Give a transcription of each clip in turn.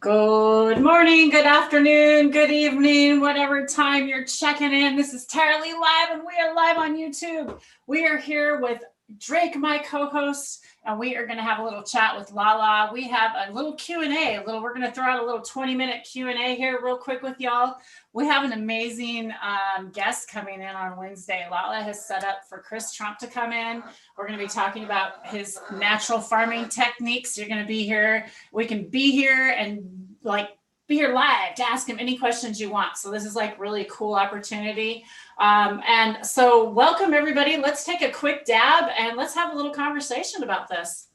Good morning, good afternoon, good evening, whatever time you're checking in. This is Tara Lee Live, and we are live on YouTube. We are here with Drake, my co-host, and we are going to have a little chat with LaLa. We have a little Q&A. We're going to throw out a little 20-minute Q&A here real quick with y'all. We have an amazing guest coming in on Wednesday. LaLa has set up for Chris Trump to come in. We're going to be talking about his natural farming techniques. You're going to be here. We can be here and be here live to ask him any questions you want. So this is really cool opportunity. And so welcome everybody. Let's take a quick dab and let's have a little conversation about this.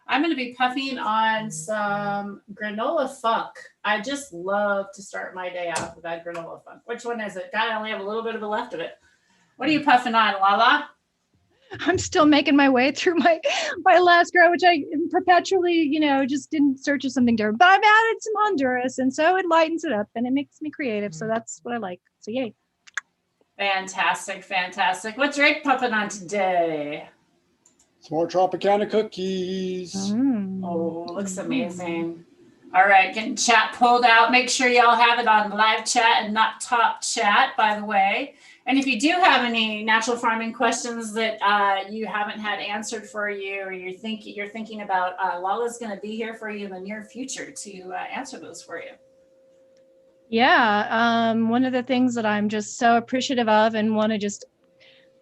I'm going to be puffing on some granola funk. I just love to start my day off with that granola funk. Which one is it? God, I only have a little bit of the left of it. What are you puffing on, LaLa? I'm still making my way through my last grow, which I perpetually, just didn't search for something different. But I've added some Honduras, and so it lightens it up and it makes me creative. So that's what I like. So yay. Fantastic, fantastic. What's Drake puffing on today? Some more Tropicana cookies. Oh, looks amazing. All right, getting chat pulled out. Make sure y'all have it on live chat and not top chat, by the way. And if you do have any natural farming questions that you haven't had answered for you, or you're thinking about, LaLa's going to be here for you in the near future to answer those for you. Yeah, one of the things that I'm just so appreciative of and want to just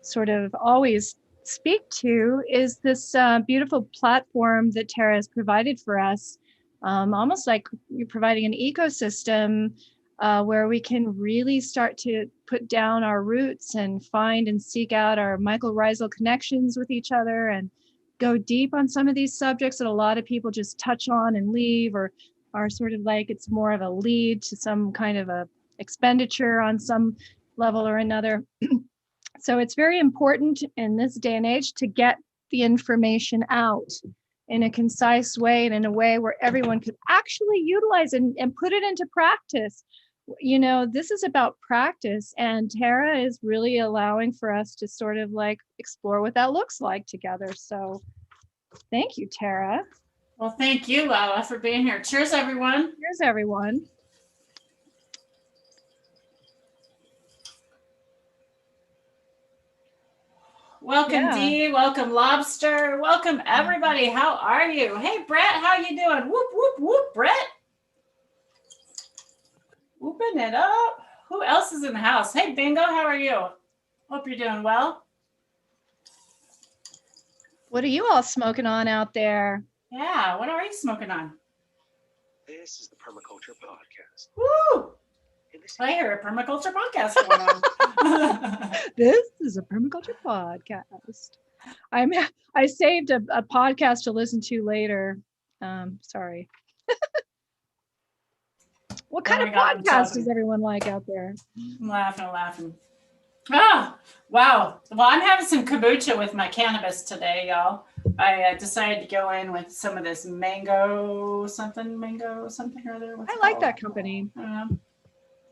sort of always speak to is this beautiful platform that Tara has provided for us. Almost like you're providing an ecosystem where we can really start to put down our roots and find and seek out our mycorrhizal connections with each other and go deep on some of these subjects that a lot of people just touch on and leave, or are sort of like it's more of a lead to some kind of a expenditure on some level or another. So it's very important in this day and age to get the information out in a concise way and in a way where everyone could actually utilize it and put it into practice. This is about practice, and Tara is really allowing for us to sort of explore what that looks like together. So thank you, Tara. Well, thank you, LaLa, for being here. Cheers, everyone. Cheers, everyone. Welcome, Dee. Welcome, Lobster. Welcome, everybody. How are you? Hey, Brett, how you doing? Whoop, whoop, whoop, Brett. Whooping it up. Who else is in the house? Hey, Bingo, how are you? Hope you're doing well. What are you all smoking on out there? Yeah, what are you smoking on? This is the Permaculture Podcast. Woo! I hear a permaculture podcast going on. This is a permaculture podcast. I saved a podcast to listen to later. Sorry. What kind of podcast does everyone like out there? I'm laughing. Ah, wow. Well, I'm having some kombucha with my cannabis today, y'all. I decided to go in with some of this mango something or other. I like that company.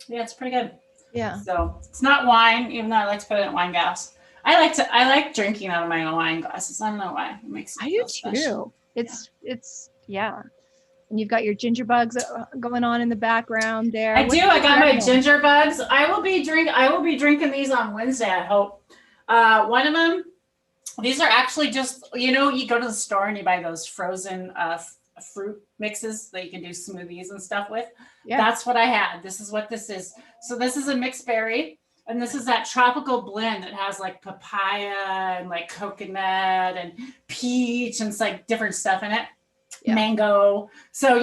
Yeah, it's pretty good. Yeah. So it's not wine, even though I like to put it in wine glass. I like drinking out of my own wine glasses. I don't know why. It makes me feel special. It's yeah. And you've got your ginger bugs going on in the background there. I got my ginger bugs. I will be drinking these on Wednesday, I hope. One of them, these are actually just, you go to the store and you buy those frozen fruit mixes that you can do smoothies and stuff with. Yeah. That's what I had. This is what this is. So this is a mixed berry, and this is that tropical blend that has papaya and coconut and peach and it's different stuff in it. Yeah. Mango. So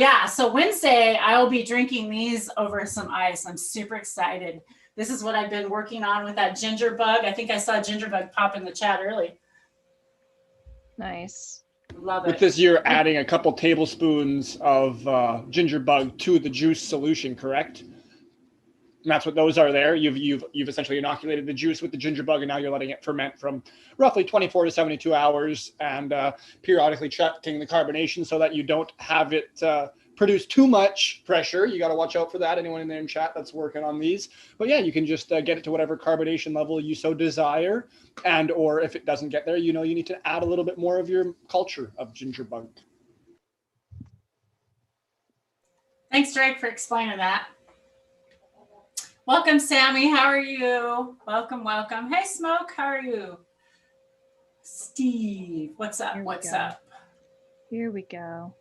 Wednesday I will be drinking these over some ice. I'm super excited. This is what I've been working on with that ginger bug. I think I saw a ginger bug pop in the chat early. Nice. Love it. With this, you're adding a couple tablespoons of ginger bug to the juice solution, correct? And that's what those are there. You've essentially inoculated the juice with the ginger bug, and now you're letting it ferment from roughly 24 to 72 hours and periodically checking the carbonation so that you don't have it produce too much pressure. You got to watch out for that. Anyone in there in chat that's working on these. But yeah, you can just get it to whatever carbonation level you so desire. And or if it doesn't get there, you need to add a little bit more of your culture of ginger bug. Thanks, Drake, for explaining that. Welcome, Sammy. How are you? Welcome, welcome. Hey, Smoke. How are you? Steve, what's up? What's up? Here we go.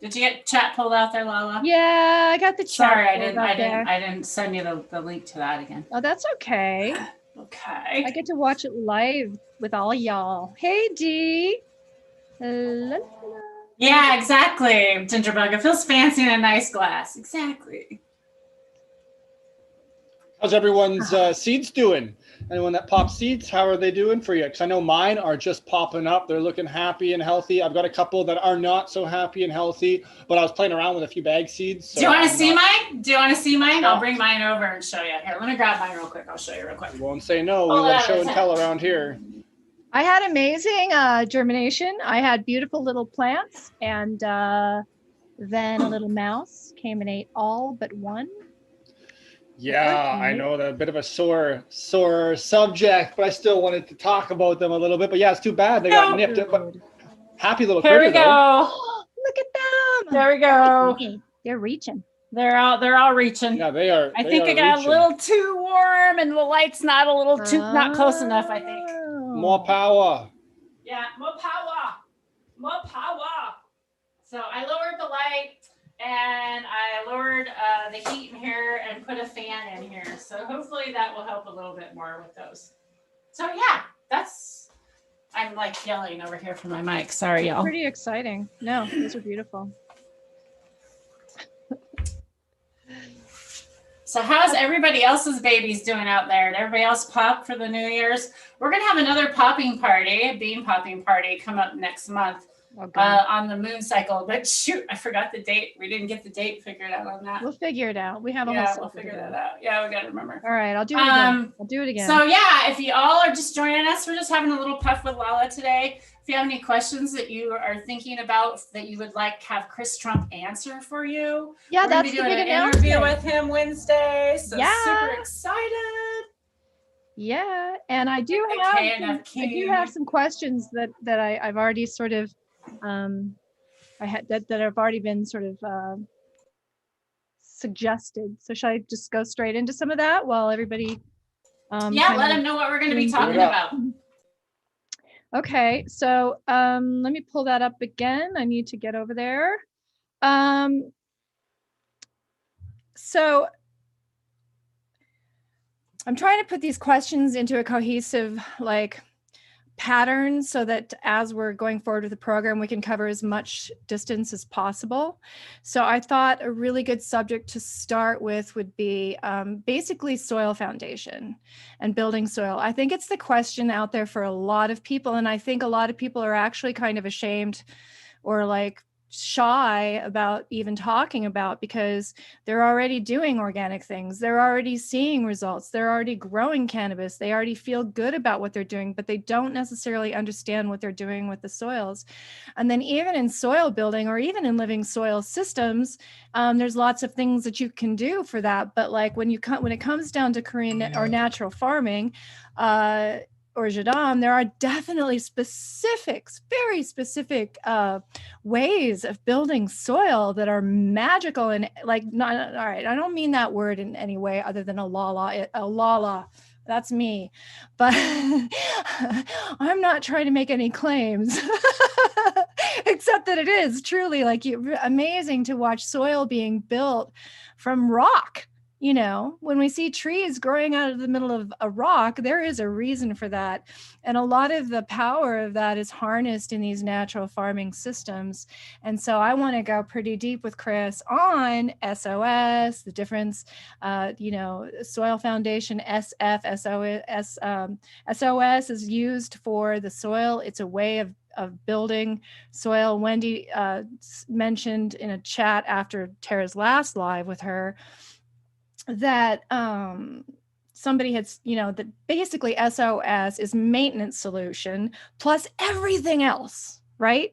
Did you get chat pulled out there, LaLa? Yeah, I got the chat. Sorry, I didn't send you the link to that again. Oh, that's okay. Okay. I get to watch it live with all y'all. Hey, Dee. La, la, la. Yeah, exactly, Gingerbug. It feels fancy in a nice glass. Exactly. How's everyone's seeds doing? Anyone that pops seeds, how are they doing for you? Because I know mine are just popping up. They're looking happy and healthy. I've got a couple that are not so happy and healthy, but I was playing around with a few bag seeds. So do you want to see mine? Do you want to see mine? I'll bring mine over and show you. Here, let me grab mine real quick. I'll show you real quick. I won't say no. We love show and tell around here. I had amazing germination. I had beautiful little plants, and then a little mouse came and ate all but one. Yeah, I know that a bit of a sore subject, but I still wanted to talk about them a little bit. But yeah, it's too bad they got nipped. But happy little Here critter, we go. Oh, look at them. There we go. They're reaching. They're all reaching. Yeah, they are. I think it got a little too warm, and the light's not not close enough. I think. More power. Yeah, more power. More power. So I lowered the light. And I lowered the heat in here and put a fan in here. So hopefully that will help a little bit more with those. So yeah, I'm like yelling over here from my mic. Sorry, y'all. Pretty exciting. No, these are beautiful. So how's everybody else's babies doing out there? Did everybody else pop for the New Year's? We're going to have another popping party, a bean popping party come up next month. On the moon cycle, but shoot, I forgot the date. We didn't get the date figured out on that. We'll figure it out. We have a whole we'll figure that out. Yeah, we gotta remember. All right, I'll do it again. I'll do it again. So yeah, if you all are just joining us, we're just having a little puff with LaLa today. If you have any questions that you are thinking about that you would like to have Chris Trump answer for you, yeah, that's the big announcement. Interview with him Wednesday. So super excited. Yeah, and I do have some questions that I've already sort of that have already been sort of suggested. So should I just go straight into some of that while everybody let them know what we're going to be talking about. Okay, so let me pull that up again. I need to get over there. So I'm trying to put these questions into a cohesive pattern so that as we're going forward with the program, we can cover as much distance as possible. So I thought a really good subject to start with would be basically soil foundation and building soil. I think it's the question out there for a lot of people. And I think a lot of people are actually kind of ashamed or shy about even talking about, because they're already doing organic things. They're already seeing results. They're already growing cannabis. They already feel good about what they're doing, but they don't necessarily understand what they're doing with the soils. And then even in soil building or even in living soil systems, there's lots of things that you can do for that. But when it comes down to Korean or natural farming, or Jadam, there are definitely very specific ways of building soil that are magical and not, all right, I don't mean that word in any way other than a LaLa, that's me, but I'm not trying to make any claims, except that it is truly amazing to watch soil being built from rock. When we see trees growing out of the middle of a rock, there is a reason for that. And a lot of the power of that is harnessed in these natural farming systems. And so I want to go pretty deep with Chris on SOS, the difference, soil foundation, SOS is used for the soil. It's a way of building soil. Wendy mentioned in a chat after Tara's last live with her, that somebody had, that basically SOS is maintenance solution plus everything else, right?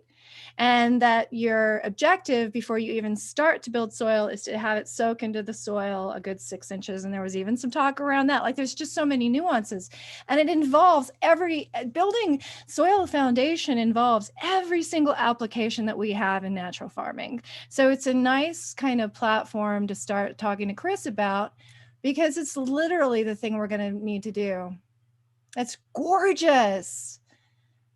and that your objective before you even start to build soil is to have it soak into the soil a good 6 inches. And there was even some talk around that. Like there's just so many nuances, and it involves building soil foundation involves every single application that we have in natural farming. So it's a nice kind of platform to start talking to Chris about, because it's literally the thing we're going to need to do. It's gorgeous.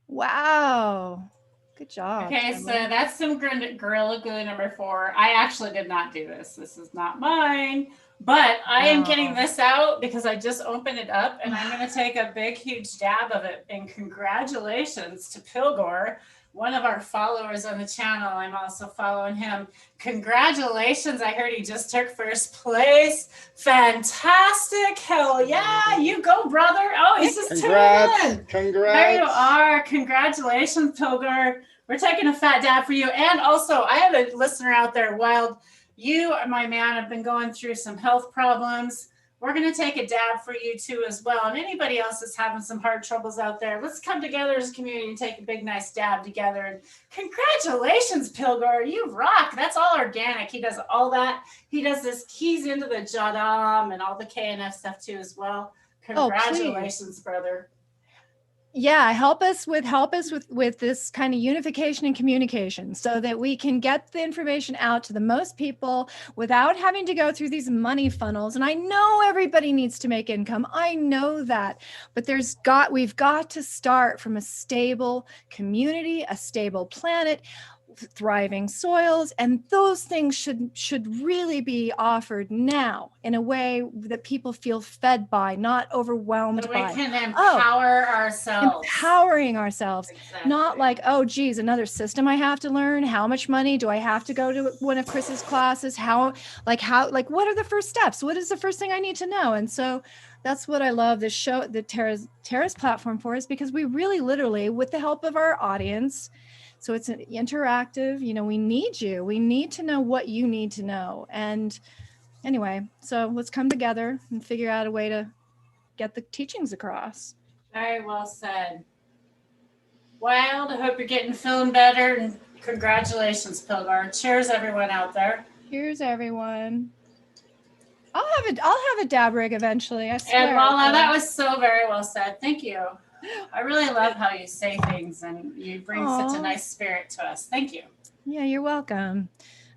Wow. Good job. Okay, so that's some Gorilla Glue number 4. I actually did not do this. This is not mine. But I am getting this out because I just opened it up, and I'm going to take a big, huge dab of it. And congratulations to Pilgor, one of our followers on the channel. I'm also following him. Congratulations. I heard he just took first place. Fantastic. Hell yeah. You go, brother. Oh, he's just tuned in. Congrats. There you are. Congratulations, Pilgor. We're taking a fat dab for you. And also, I have a listener out there, Wild. You, my man, have been going through some health problems. We're going to take a dab for you too as well. And anybody else that's having some hard troubles out there, let's come together as a community and take a big, nice dab together. And congratulations, Pilgor. You rock. That's all organic. He does all that. He does this. He's into the Jadam and all the KNF stuff too as well. Congratulations, brother. Yeah, help us with this kind of unification and communication so that we can get the information out to the most people without having to go through these money funnels. And I know everybody needs to make income. I know that, but we've got to start from a stable community, a stable planet, thriving soils, and those things should really be offered now in a way that people feel fed by, not overwhelmed so we by. can empower ourselves. Empowering ourselves. Exactly. Not like, oh geez, another system I have to learn. How much money do I have to go to one of Chris's classes? What are the first steps? What is the first thing I need to know? And so that's what I love this show, the Terrace platform for, is because we really literally, with the help of our audience, so it's an interactive, we need you. We need to know what you need to know. And anyway, so let's come together and figure out a way to get the teachings across. Very well said. Wild, I hope you're feeling better, and congratulations, Pilgor. Cheers, everyone out there. Cheers, everyone. I'll have a dab rig eventually, I swear. And LaLa, that was so very well said. Thank you. I really love how you say things, and you bring such a nice spirit to us. Thank you. Yeah, you're welcome.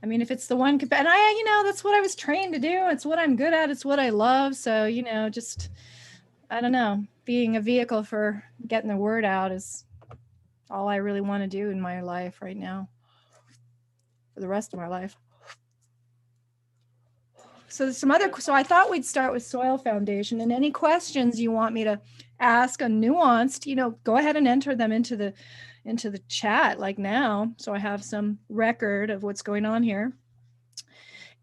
I mean, if it's the one, and that's what I was trained to do. It's what I'm good at. It's what I love. So, just, I don't know, being a vehicle for getting the word out is all I really want to do in my life right now, for the rest of my life. So I thought we'd start with soil foundation, and any questions you want me to ask a nuanced, go ahead and enter them into the chat like now. So I have some record of what's going on here.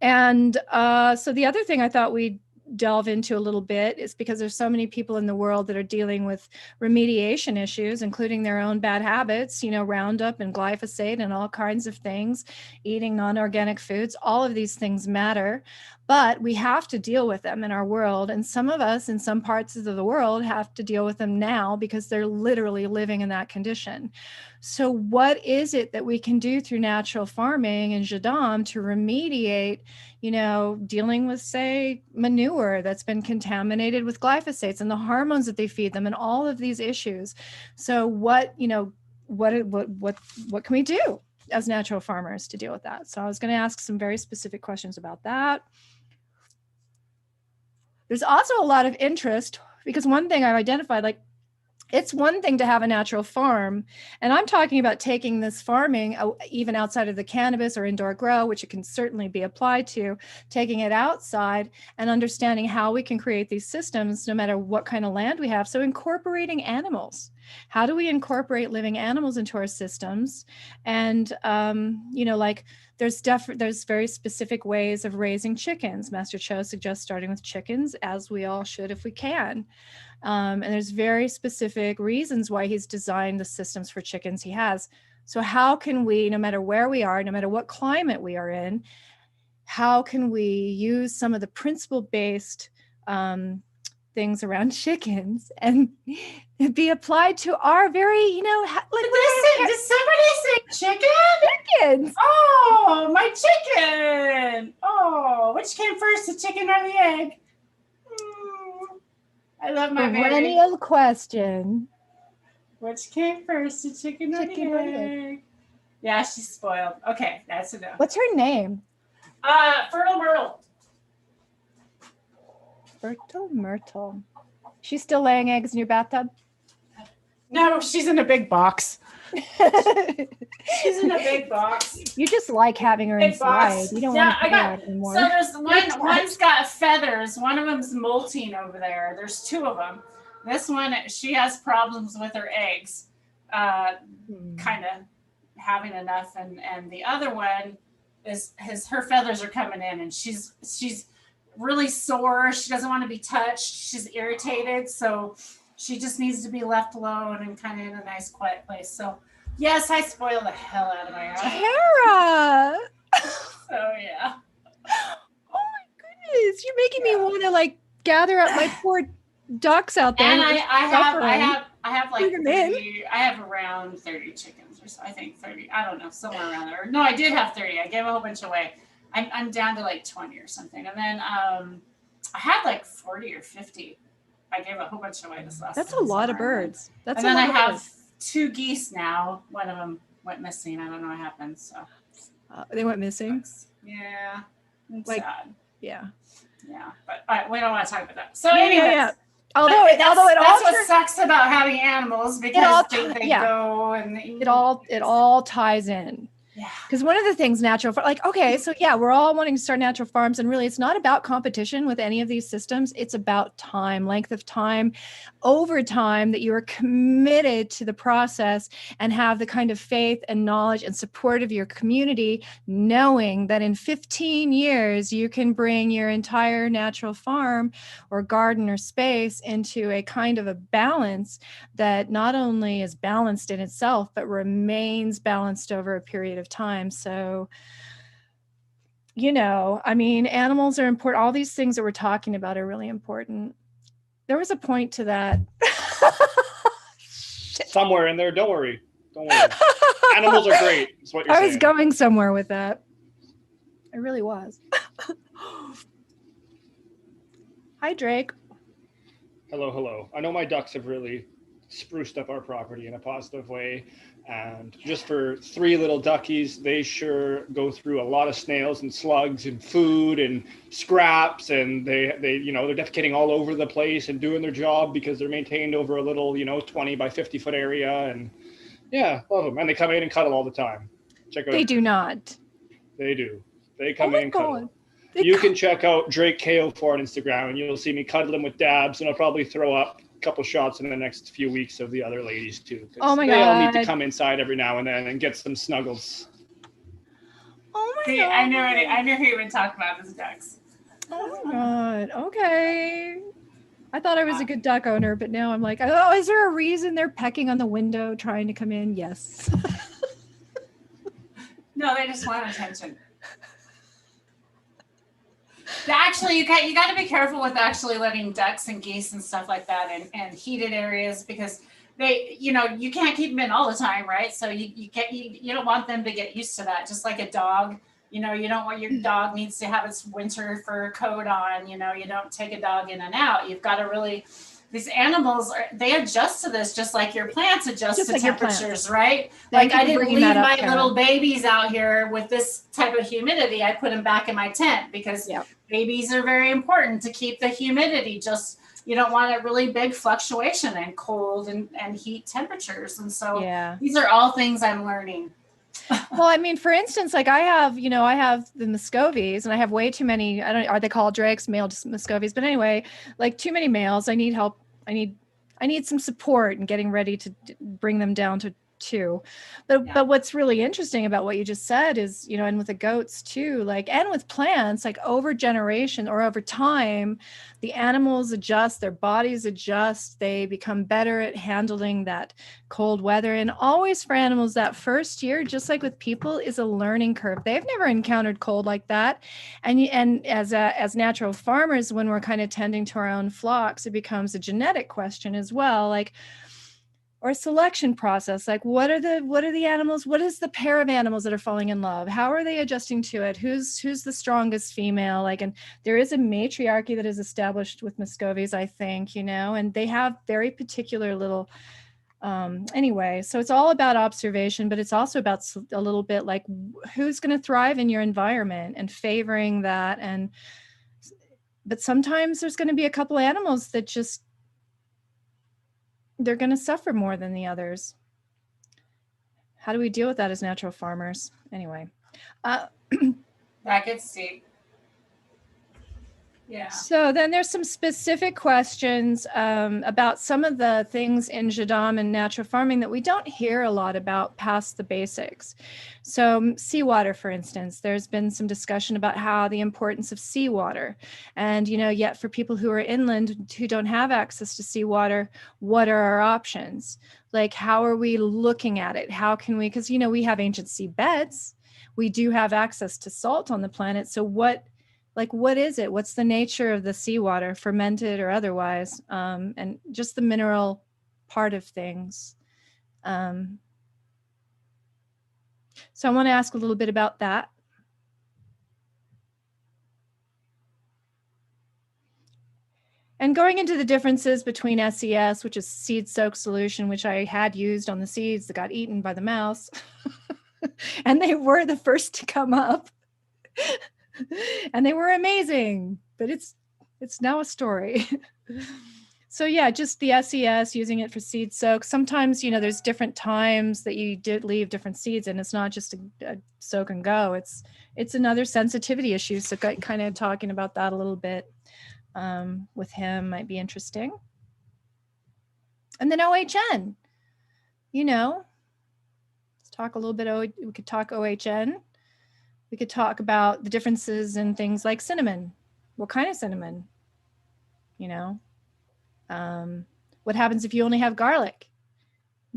And so the other thing I thought we'd delve into a little bit is because there's so many people in the world that are dealing with remediation issues, including their own bad habits, Roundup and glyphosate and all kinds of things, eating non-organic foods. All of these things matter, but we have to deal with them in our world. And some of us in some parts of the world have to deal with them now because they're literally living in that condition. So what is it that we can do through natural farming and Jadam to remediate, dealing with, say, manure that's been contaminated with glyphosates and the hormones that they feed them and all of these issues? So what can we do as natural farmers to deal with that? So I was going to ask some very specific questions about that. There's also a lot of interest because one thing I've identified, it's one thing to have a natural farm, and I'm talking about taking this farming even outside of the cannabis or indoor grow, which it can certainly be applied to, taking it outside and understanding how we can create these systems no matter what kind of land we have. So incorporating animals. How do we incorporate living animals into our systems? And, there's very specific ways of raising chickens. Master Cho suggests starting with chickens, as we all should if we can. And there's very specific reasons why he's designed the systems for chickens he has. So how can we, no matter where we are, no matter what climate we are in, how can we use some of the principle-based things around chickens and be applied to our very, Listen, did somebody say chicken? chickens. Oh, my chicken. Oh, which came first, the chicken or the egg? I love my baby. Perennial question. Which came first, the chicken or Chicken the or the egg? Yeah, she's spoiled. Okay, that's enough. What's her name? Fertile Myrtle. Fertile Myrtle. She's still laying eggs in your bathtub? No, she's in a big box. She's in a big box. You just like having her Big inside. box. You don't Yeah, want to I got. out anymore. So there's one's got feathers. One of them's molting over there. There's two of them. This one, she has problems with her eggs, kind of having enough, and the other one is her feathers are coming in, and she's really sore. She doesn't want to be touched. She's irritated, so she just needs to be left alone and kind of in a nice, quiet place. So, yes, I spoil the hell out of my house. Tara! So, yeah. Oh my goodness. You're making me want to gather up my poor ducks out there. And I have like Bring 'em in. 30, I have around 30 chickens or so. I think 30. I don't know, somewhere around there. No, I did have 30. I gave a whole bunch away. I'm down to like 20 or something. And then I had like 40 or 50. I gave a whole bunch away this last That's a time, lot of somewhere. birds. That's And then a I lot have of birds. 2 geese now. One of them went missing. I don't know what happened. So They went missing. yeah, it's Like- sad. Yeah. Yeah, but we don't want to talk about that. So anyway, Yeah. Although it that's all what sucks about having animals, because all they yeah. go and it all ties in. yeah. Because one of the things okay, so yeah, we're all wanting to start natural farms, and really it's not about competition with any of these systems. It's about time, length of time, over time, that you are committed to the process and have the kind of faith and knowledge and support of your community, knowing that in 15 years you can bring your entire natural farm or garden or space into a kind of a balance that not only is balanced in itself, but remains balanced over a period of time. So, animals are important. All these things that we're talking about are really important. There was a point to that. Somewhere in there. Don't worry. Animals are great. Is what you're I saying. was going somewhere with that. I really was. Hi, Drake. Hello. I know my ducks have really spruced up our property in a positive way. And just for 3 little duckies, they sure go through a lot of snails and slugs and food and scraps, and they're defecating all over the place and doing their job because they're maintained over a little 20 by 50 foot area. And yeah, love them. And they come in and cuddle all the time. Check out. They do not. They do. They come my in and cuddle. God. You can check out Drake KO4 on Instagram, and you'll see me cuddling with dabs, and I'll probably throw up a couple shots in the next few weeks of the other ladies too. Oh my they all need to God. come inside every now and then and get some snuggles. Oh my See, God. I knew who you would talk about his ducks. Oh my God. Okay. I thought I was a good duck owner, but now I'm like, oh, is there a reason they're pecking on the window trying to come in? Yes. No, they just want attention. Actually, you got to be careful with actually letting ducks and geese and stuff like that in heated areas, because they, you can't keep them in all the time, right? So you don't want them to get used to that. Just like a dog, you don't want your dog needs to have its winter fur coat on. You don't take a dog in and out. You've got to really. These animals they adjust to this just like your plants adjust Just to like your temperatures, right? Thank Like you I for didn't bringing leave that up, my Karen. little babies out here with this type of humidity. I put them back in my tent because Yep. babies are very important to keep the humidity. Just you don't want a really big fluctuation in cold and heat temperatures. And so Yeah. these are all things I'm learning. Well, I mean, for instance, like I have the Muscovies, and I have way too many. Are they called Drakes, male Muscovies? But anyway, like too many males. I need help. I need some support in getting ready to bring them down to too. Yeah. But what's really interesting about what you just said is, and with the goats too, like, and with plants, like over generation or over time, the animals adjust, their bodies adjust, they become better at handling that cold weather. And always for animals, that first year, just like with people, is a learning curve. They've never encountered cold like that. And as natural farmers, when we're kind of tending to our own flocks, it becomes a genetic question as well. Like, or selection process, like what are the animals, what is the pair of animals that are falling in love, how are they adjusting to it, who's the strongest female, like, and there is a matriarchy that is established with Muscovies, I think, and they have very particular little anyway, so it's all about observation, but it's also about a little bit like who's going to thrive in your environment and favoring that. But sometimes there's going to be a couple animals that just, they're going to suffer more than the others. How do we deal with that as natural farmers? Anyway. That gets deep. Yeah. So then there's some specific questions about some of the things in Jadam and natural farming that we don't hear a lot about past the basics. So seawater, for instance, there's been some discussion about how the importance of seawater. And, yet for people who are inland who don't have access to seawater, what are our options? Like, how are we looking at it? How can we, because, we have ancient seabeds. We do have access to salt on the planet. So what is it? What's the nature of the seawater, fermented or otherwise? And just the mineral part of things. So I want to ask a little bit about that. And going into the differences between SES, which is seed soaked solution, which I had used on the seeds that got eaten by the mouse. And they were the first to come up. And they were amazing, but it's now a story. So yeah, just the SES, using it for seed soak. Sometimes, there's different times that you did leave different seeds, and it's not just a soak and go. It's another sensitivity issue. So kind of talking about that a little bit with him might be interesting. And then OHN, let's talk a little bit. We could talk OHN. We could talk about the differences in things like cinnamon. What kind of cinnamon? What happens if you only have garlic?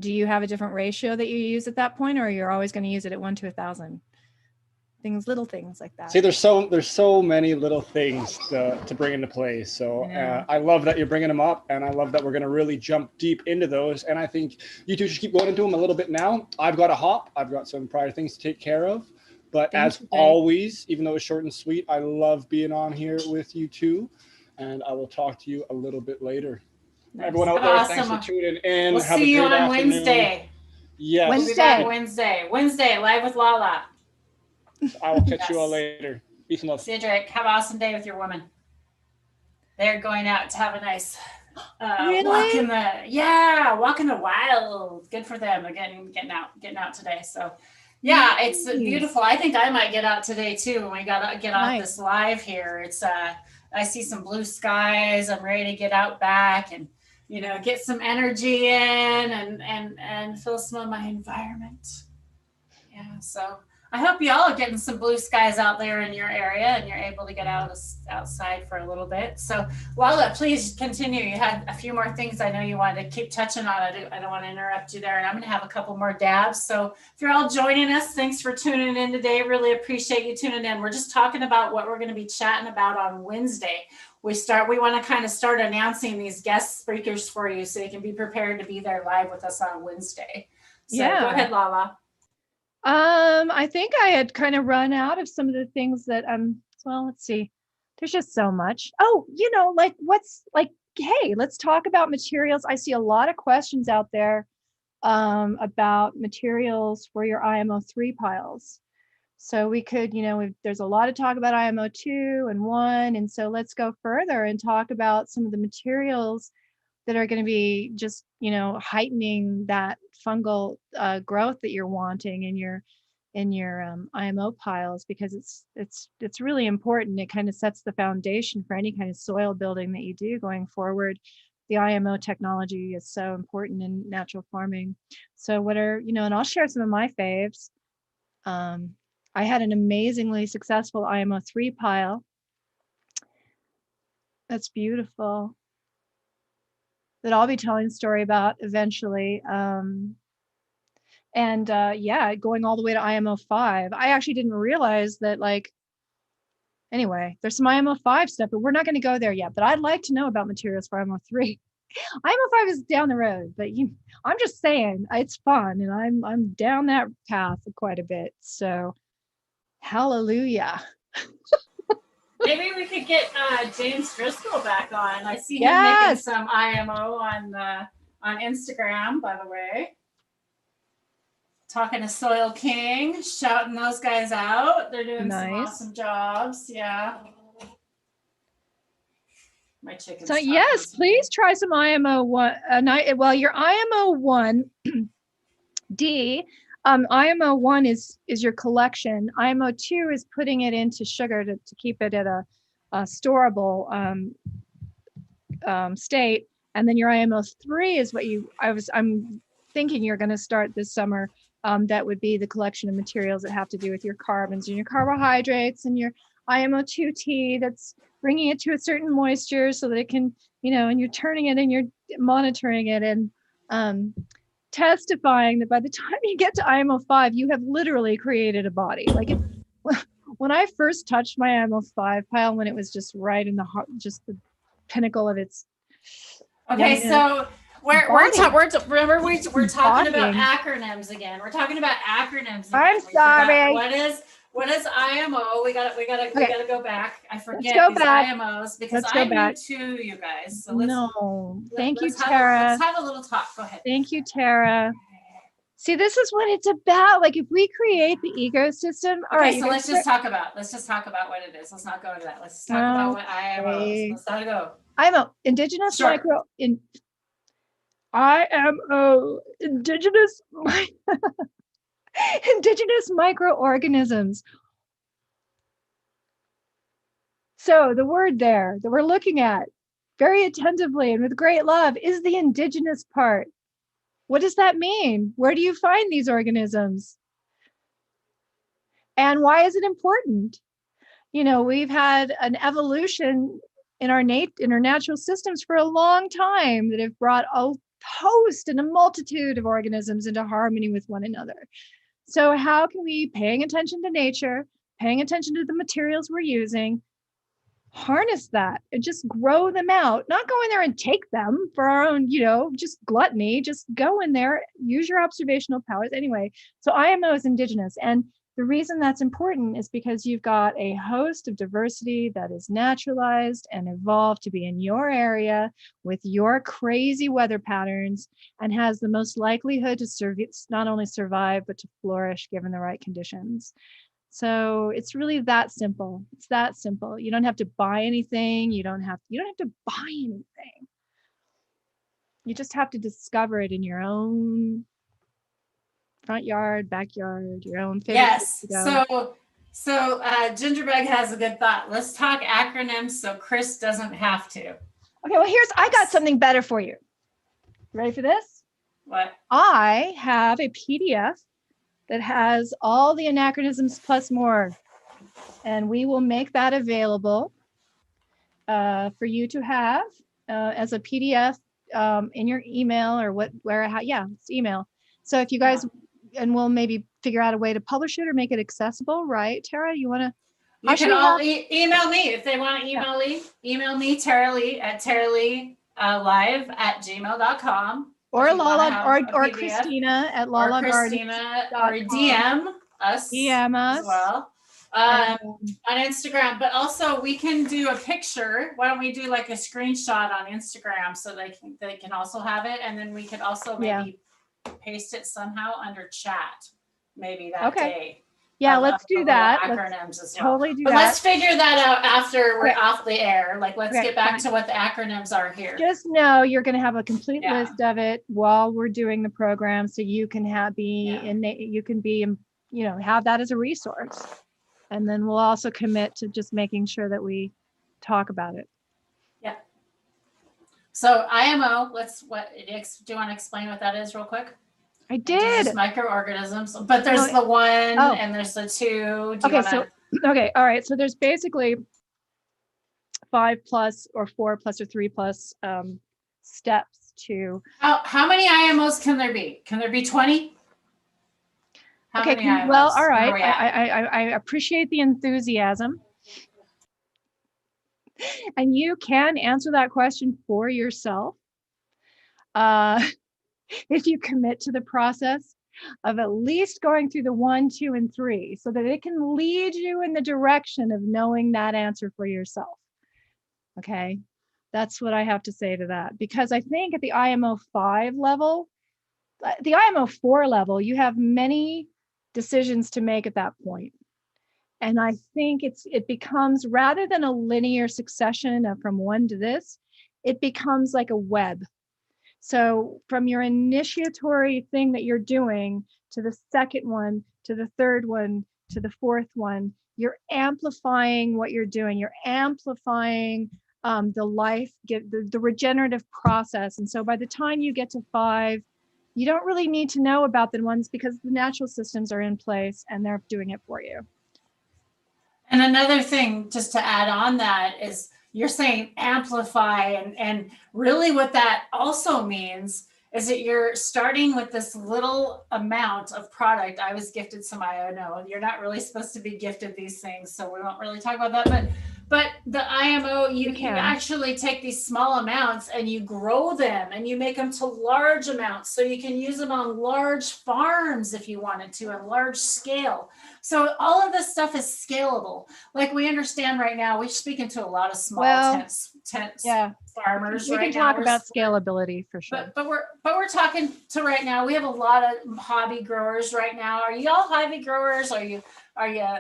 Do you have a different ratio that you use at that point, or you're always going to use it at 1 to 1,000? Little things like that. See, there's so many little things to bring into play. So I love that you're bringing them up, and I love that we're going to really jump deep into those. And I think you two should keep going into them a little bit now. I've got to hop. I've got some prior things to take care of. But as always, even though it's short and sweet, I love being on here with you two, and I will talk to you a little bit later. Nice. Everyone out there, thanks for tuning in. We'll see you on Wednesday. Yes. We'll be back Wednesday, live with LaLa. I will catch you all later. Peace and love. See you, Drake. Have an awesome day with your woman. They're going out to have a nice walk in the wild. Good for them. They're getting out today. So yeah, it's beautiful. I think I might get out today too when we get off this live here. It's I see some blue skies. I'm ready to get out back and get some energy in and feel some of my environment. Yeah, so I hope y'all are getting some blue skies out there in your area and you're able to get outside for a little bit. So LaLa, please continue. You had a few more things I know you wanted to keep touching on. I don't want to interrupt you there, and I'm going to have a couple more dabs. So if you're all joining us, thanks for tuning in today. Really appreciate you tuning in. We're just talking about what we're going to be chatting about on Wednesday. We want to kind of start announcing these guest speakers for you so you can be prepared to be there live with us on Wednesday. So go ahead, LaLa. I think I had kind of run out of some of the things that well, let's see. There's just so much. Oh, hey, let's talk about materials. I see a lot of questions out there about materials for your IMO3 piles. So we could, there's a lot of talk about IMO2 and 1. And so let's go further and talk about some of the materials that are going to be just, heightening that fungal growth that you're wanting in your IMO piles, because it's really important. It kind of sets the foundation for any kind of soil building that you do going forward. the IMO technology is so important in natural farming. So what are, and I'll share some of my faves. I had an amazingly successful IMO 3 pile. That's beautiful. That I'll be telling a story about eventually. Yeah, going all the way to IMO 5. I actually didn't realize that, like, anyway, there's some IMO 5 stuff, but we're not going to go there yet. But I'd like to know about materials for IMO 3. IMO 5 is down the road, but I'm just saying it's fun, and I'm down that path quite a bit. So, hallelujah. Maybe we could get James Driscoll back on. I see him making Yes. some IMO on Instagram, by the way. Talking to Soil King, shouting those guys out. They're doing some Nice. awesome jobs. Yeah. My chicken's So talking yes, to me. please try some IMO 1. Well, your IMO 1D, IMO 1 is your collection. IMO 2 is putting it into sugar to keep it at a storable state, and then your IMO 3 is what I'm thinking you're going to start this summer. That would be the collection of materials that have to do with your carbons and your carbohydrates, and your IMO 2T that's bringing it to a certain moisture so that it can, and you're turning it and you're monitoring it and testifying that by the time you get to IMO 5, you have literally created a body. Like when I first touched my IMO 5 pile, when it was just right in the heart, just the pinnacle of its. Okay, so we're talking about acronyms again. We're talking about acronyms again. I'm sorry. What is IMO? We gotta go back. I forget these IMOs because I'm new too, you guys. So thank you, Tara. Let's have a little talk. Go ahead. Thank you, Tara. See, this is what it's about. Like, if we create the ecosystem. All right. So let's just talk about what it is. Let's not go into that. Let's talk about what IMO is. Let's not go. IMO, Indigenous IMO, Indigenous microorganisms. So the word there that we're looking at very attentively and with great love is the indigenous part. What does that mean? Where do you find these organisms? And why is it important? We've had an evolution in our natural systems for a long time that have brought a host and a multitude of organisms into harmony with one another. So how can we, paying attention to nature, paying attention to the materials we're using, harness that and just grow them out, not go in there and take them for our own, just gluttony, just go in there, use your observational powers. Anyway, so IMO is indigenous. And the reason that's important is because you've got a host of diversity that is naturalized and evolved to be in your area with your crazy weather patterns and has the most likelihood to not only survive, but to flourish given the right conditions. So it's really that simple. It's that simple. You don't have to buy anything. You don't have to buy anything. You just have to discover it in your own front yard, backyard, your own favorite. Yes. So Gingerbread has a good thought. Let's talk acronyms so Chris doesn't have to. Okay, well, I got something better for you. Ready for this? What? I have a PDF that has all the anachronisms plus more. And we will make that available for you to have as a PDF in your email or it's email. So if you guys, and we'll maybe figure out a way to publish it or make it accessible, right? Tara, you want to? You can all email me if they want to email me. Email me, Tara Lee at taralee@gmail.com. Or LaLa or Christina at LaLa or Christina or DM us as well on Instagram. But also we can do a picture. Why don't we do like a screenshot on Instagram so they can also have it, and then we could also maybe paste it somehow under chat maybe that day. Yeah, let's do that. Acronyms as well. Totally do but that. Let's figure that out after we're off the air. Like, let's get back to what the acronyms are here. Just know you're going to have a complete list of it while we're doing the program, so you can have that as a resource. And then we'll also commit to just making sure that we talk about it. Yeah. So IMO, do you want to explain what that is real quick? I Indigenous did. microorganisms, but there's the 1 and there's the 2. Do you Okay, wanna... okay, all right. So there's basically 5+ or 4+ or 3+ steps to. How many IMOs can there be? Can there be 20? How many IMOs? Well, all right. Where are we at? I appreciate the enthusiasm. And you can answer that question for yourself if you commit to the process of at least going through the 1, 2, and 3 so that it can lead you in the direction of knowing that answer for yourself. Okay, that's what I have to say to that. Because I think at the IMO 5 level, the IMO 4 level, you have many decisions to make at that point. And I think it becomes, rather than a linear succession of from 1 to this, it becomes like a web. So from your initiatory thing that you're doing to the second one, to the third one, to the fourth one, you're amplifying what you're doing. You're amplifying the regenerative process. And so by the time you get to 5, you don't really need to know about the ones because the natural systems are in place and they're doing it for you. And another thing, just to add on that, is you're saying amplify, and really what that also means is that you're starting with this little amount of product. I was gifted some IMO. You're not really supposed to be gifted these things, so we won't really talk about that. But the IMO, you actually take these small amounts and you grow them and you make them to large amounts, so you can use them on large farms if you wanted to, on large scale. So all of this stuff is scalable. Like we understand right now, we're speaking to a lot of small tents farmers. We can talk about scalability for sure. But we're talking to right now. We have a lot of hobby growers right now. Are you all hobby growers? Are you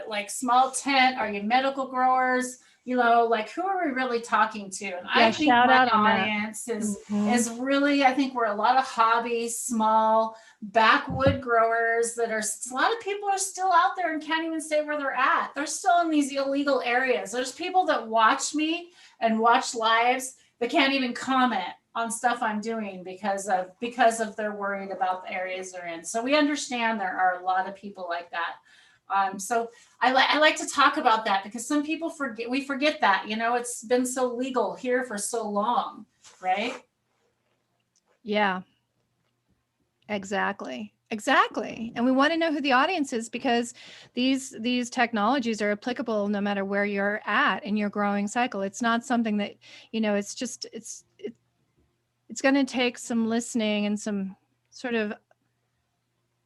like small tent? Are you medical growers? You know, like who are we really talking to? And I think my audience is really, I think we're a lot of hobby, small backwood growers that are, a lot of people are still out there and can't even say where they're at. They're still in these illegal areas. There's people that watch me and watch lives that can't even comment on stuff I'm doing because of they're worried about the areas they're in. So we understand there are a lot of people like that. So I like to talk about that because some people forget that, you know, it's been so legal here for so long, right? Yeah, exactly. And we want to know who the audience is because these technologies are applicable no matter where you're at in your growing cycle. It's not something that, you know, it's going to take some listening and some sort of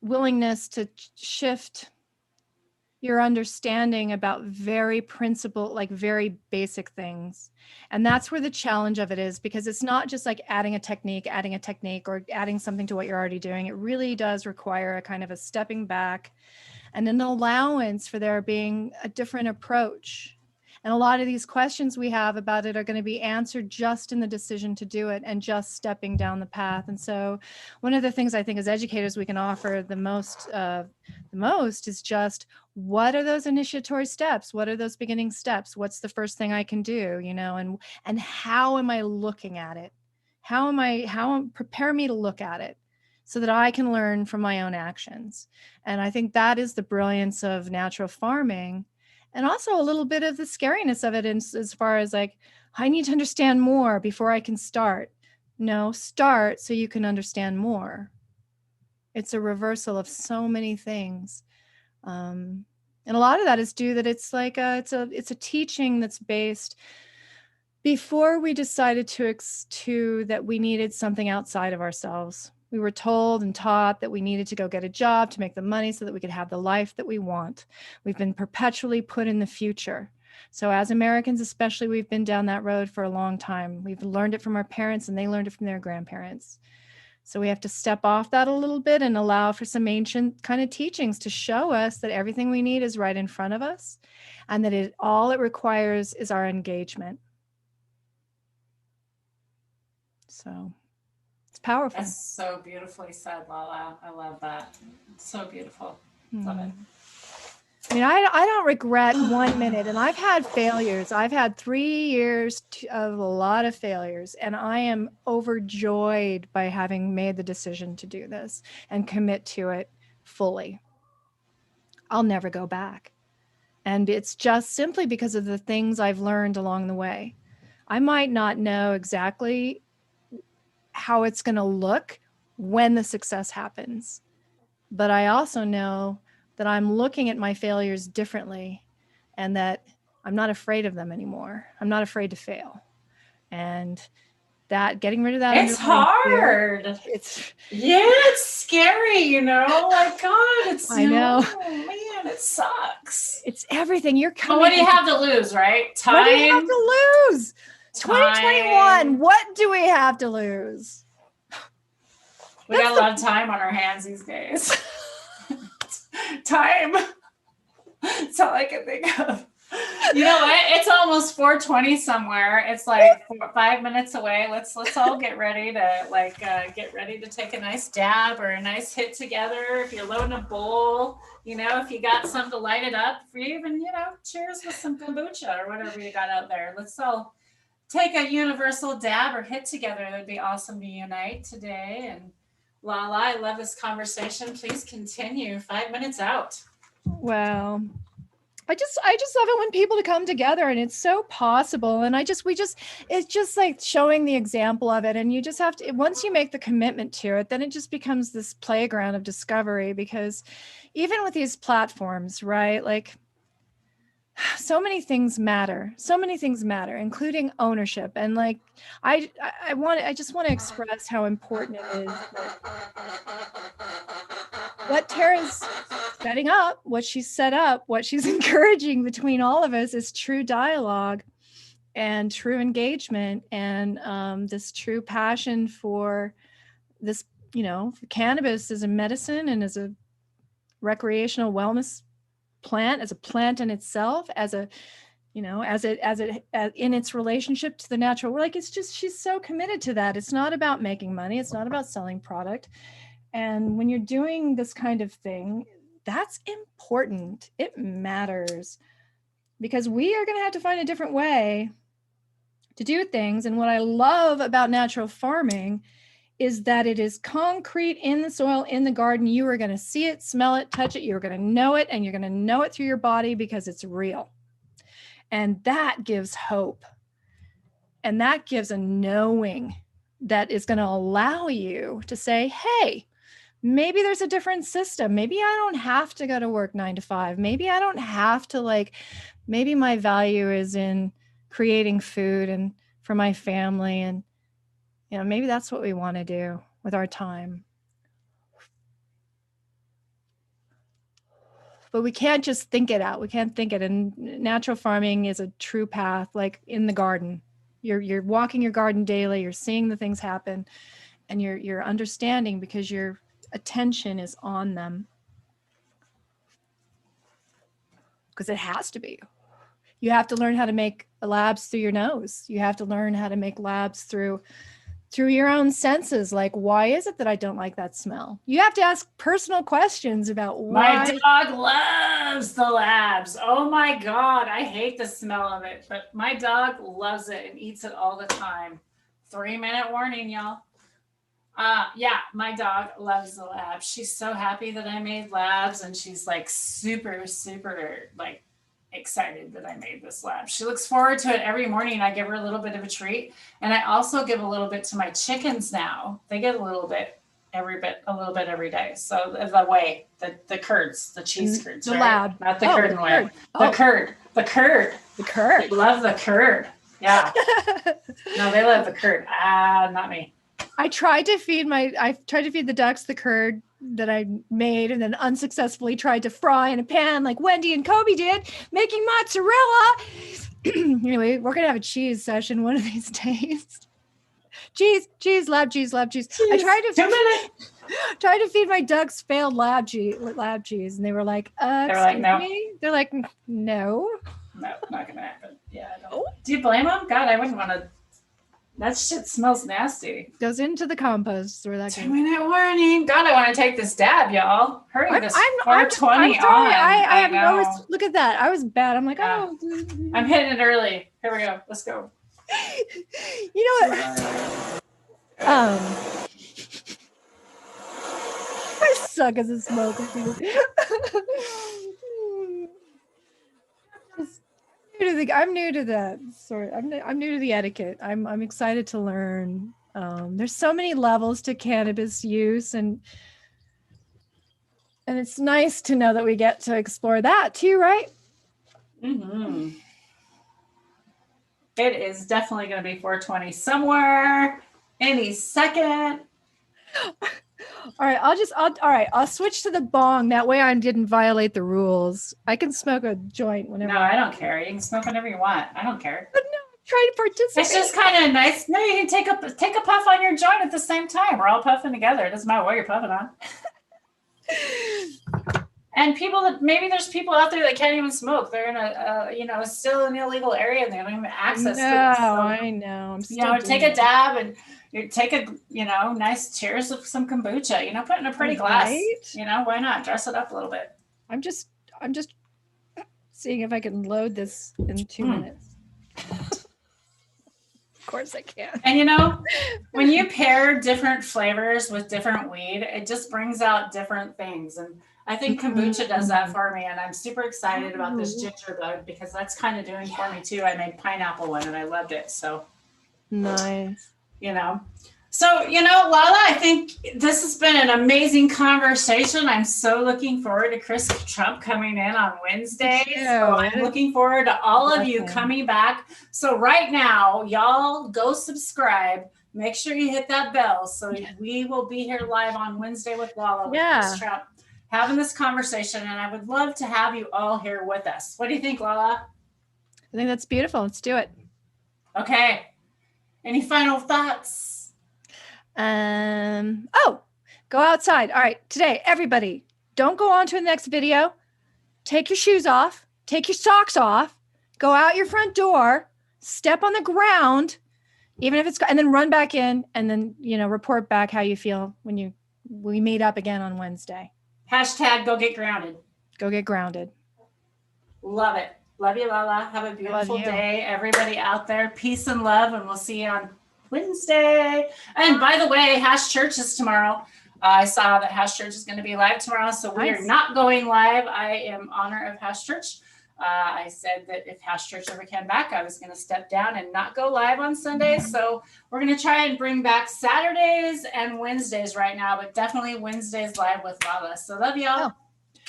willingness to shift your understanding about very basic things. And that's where the challenge of it is, because it's not just like adding a technique or adding something to what you're already doing. It really does require a kind of a stepping back and an allowance for there being a different approach. And a lot of these questions we have about it are going to be answered just in the decision to do it and just stepping down the path. And so one of the things I think as educators we can offer the most is just, what are those initiatory steps? What are those beginning steps? What's the first thing I can do, you know, and how am I looking at it? Prepare me to look at it so that I can learn from my own actions. And I think that is the brilliance of natural farming. And also a little bit of the scariness of it as far as like, I need to understand more before I can start. No, start so you can understand more. It's a reversal of so many things. And a lot of that is due that it's like it's a teaching that's based before we decided that we needed something outside of ourselves. We were told and taught that we needed to go get a job to make the money so that we could have the life that we want. We've been perpetually put in the future. So as Americans, especially, we've been down that road for a long time. We've learned it from our parents and they learned it from their grandparents. So we have to step off that a little bit and allow for some ancient kind of teachings to show us that everything we need is right in front of us and that all it requires is our engagement. So it's powerful. That's so beautifully said, LaLa. I love that. It's so beautiful. Love it. I mean, I don't regret 1 minute, and I've had failures. I've had 3 years of a lot of failures, and I am overjoyed by having made the decision to do this and commit to it fully. I'll never go back. And it's just simply because of the things I've learned along the way. I might not know exactly how it's going to look when the success happens, but I also know that I'm looking at my failures differently and that I'm not afraid of them anymore. I'm not afraid to fail. And that getting rid of that It's underlying fear, hard. it's It's scary, you know. Like God, it's I know. Oh man, it sucks. it's everything. You're But coming. what do you have to lose, right? Time. What do you have to lose? 2021. What do we have to lose? We got a lot of time on our hands these days. Time. That's all I can think of. You know what? It's almost 4:20 somewhere. It's like 5 minutes away. Let's all get ready to take a nice dab or a nice hit together. If you're loading a bowl, you know, if you got some to light it up, or even, you know, cheers with some kombucha or whatever you got out there. Let's all take a universal dab or hit together. That'd be awesome to unite today. And LaLa, I love this conversation. Please continue. 5 minutes out. Well, I just love it when people to come together, and it's so possible. And it's just like showing the example of it. And you just have to, once you make the commitment to it, then it just becomes this playground of discovery, because even with these platforms, right? Like, so many things matter, including ownership. And like, I just want to express how important it is what Tara's setting up, what she's set up, what she's encouraging between all of us is true dialogue and true engagement, and this true passion for this, you know, for cannabis as a medicine and as a recreational wellness plant, as a plant in itself, as a, you know, as in its relationship to the natural world. Like, it's just, she's so committed to that. It's not about making money. It's not about selling product. And when you're doing this kind of thing, that's important. It matters, because we are going to have to find a different way to do things. And what I love about natural farming is that it is concrete in the soil, in the garden. You are going to see it, smell it, touch it. You're going to know it, and you're going to know it through your body because it's real. And that gives hope. And that gives a knowing that is going to allow you to say, hey, maybe there's a different system. Maybe I don't have to go to work 9 to 5. Maybe I don't have to, maybe my value is in creating food and for my family. And, you know, maybe that's what we want to do with our time. But we can't just think it out. We can't think it. And natural farming is a true path, like in the garden. You're walking your garden daily. You're seeing the things happen, and you're understanding because your attention is on them. Because it has to be. You have to learn how to make labs through your nose. You have to learn how to make labs through your own senses. Like, why is it that I don't like that smell? You have to ask personal questions about why. My dog loves the labs. Oh my God. I hate the smell of it, but my dog loves it and eats it all the time. 3-minute warning, y'all. Yeah, my dog loves the labs. She's so happy that I made labs, and she's like super, super like excited that I made this lab. She looks forward to it every morning. I give her a little bit of a treat, and I also give a little bit to my chickens now. They get a little bit every day. So the curds, the cheese curds, the right? lab, not the curd and whey. Oh. The curd. They love the curd. Yeah. No, they love the curd. Not me. I tried to feed the ducks the curd that I made, and then unsuccessfully tried to fry in a pan like Wendy and Kobe did, making mozzarella. Anyway, we're gonna have a cheese session one of these days. Lab cheese. I tried to feed my ducks failed lab cheese, and they were like, excuse no. me? They're like, no. No, not gonna happen. Yeah. I don't. Do you blame them? God, I wouldn't want to. That shit smells nasty. Goes into the compost where that 2-minute warning. God, I want to take this dab, y'all. Hurry this 420 I'm sorry. on. I have no know. look at that. I was bad. I'm like, Yeah. oh. I'm hitting it early. Here we go. Let's go. You know what? I suck as a smoker, dude. I'm new to that sort. I'm new to the etiquette. I'm excited to learn. There's so many levels to cannabis use, and it's nice to know that we get to explore that too, right? Mm-hmm. It is definitely going to be 420 somewhere any second. All right, I'll switch to the bong. That way I didn't violate the rules. I can smoke a joint whenever. No, I don't care. You can smoke whenever you want. I don't care. But no, try to participate. It's just kind of nice. No, you can take a puff on your joint at the same time. We're all puffing together. It doesn't matter what you're puffing on. And maybe there's people out there that can't even smoke. They're in a still an illegal area and they don't even access to it. So, I know. Take a dab and you take a, nice cheers of some kombucha, put in a pretty glass, right? Why not dress it up a little bit? I'm just seeing if I can load this in 2 minutes. Of course I can. And when you pair different flavors with different weed, it just brings out different things. And I think kombucha does that for me. And I'm super excited about this ginger bug because that's kind of doing for me too. I made pineapple one and I loved it. So nice. So, LaLa, I think this has been an amazing conversation. I'm so looking forward to Chris Trump coming in on Wednesday. So I'm looking forward to all of you coming back. So right now, y'all go subscribe. Make sure you hit that bell. So we will be here live on Wednesday with LaLa with Chris Trump having this conversation. And I would love to have you all here with us. What do you think, LaLa? I think that's beautiful. Let's do it. Okay. Any final thoughts? Go outside. All right, today, everybody, don't go on to the next video. Take your shoes off, take your socks off, go out your front door, step on the ground, even if and then run back in and then, report back how you feel when we meet up again on Wednesday. # go get grounded. Go get grounded. Love it. Love you, LaLa. Have a beautiful day. Everybody out there, peace and love, and we'll see you on Wednesday. And by the way, Hash Church is tomorrow. I saw that Hash Church is going to be live tomorrow, so we are not going live. I am honor of Hash Church. I said that if Hash Church ever came back, I was going to step down and not go live on Sundays. So we're going to try and bring back Saturdays and Wednesdays right now, but definitely Wednesdays live with LaLa. So love y'all.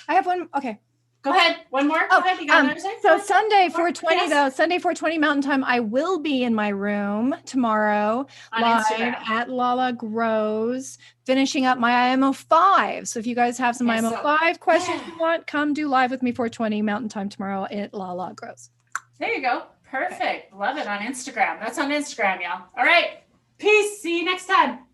I have one. Okay. Go ahead. One more. Go ahead. You got another thing? So Sunday 420 though, Sunday 420 Mountain Time, I will be in my room tomorrow on live Instagram at LaLa Grows, finishing up my IMO 5. So if you guys have some IMO 5 questions you want, come do live with me 420 Mountain Time tomorrow at LaLa Grows. There you go. Perfect. Love it on Instagram. That's on Instagram, y'all. All right. Peace. See you next time.